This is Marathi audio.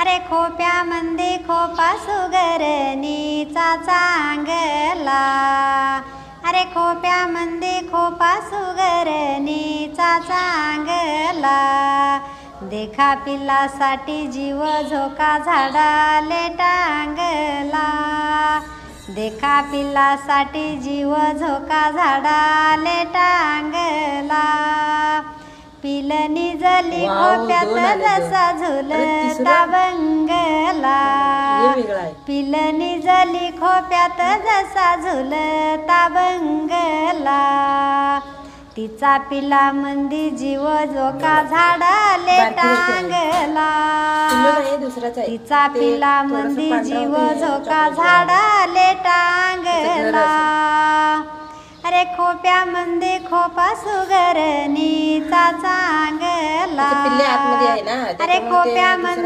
अरे खोप्यामध्ये खोपा सुगरणीचा चांगला, अरे खोप्यामध्ये खोपा सुगरणीचा चांगला, देखा पिल्लासाठी जीव झोका झाडाले टांगला, देखा पिल्लासाठी जीव झोका झाडाले टांगला, पिल निजली खोप्यात जसा झुलता बंगला, पिल निजली खोप्यात जसा झुलता बंगला, तिचा पिला मंदी जीव झोका झाडाले टांगला, तिचा पिला मंदी जीव झोका झाडाले टांगला, अरे खोप्यामध्ये खोपा सुगरणीचा चांगला, अरे खोप्यामध्ये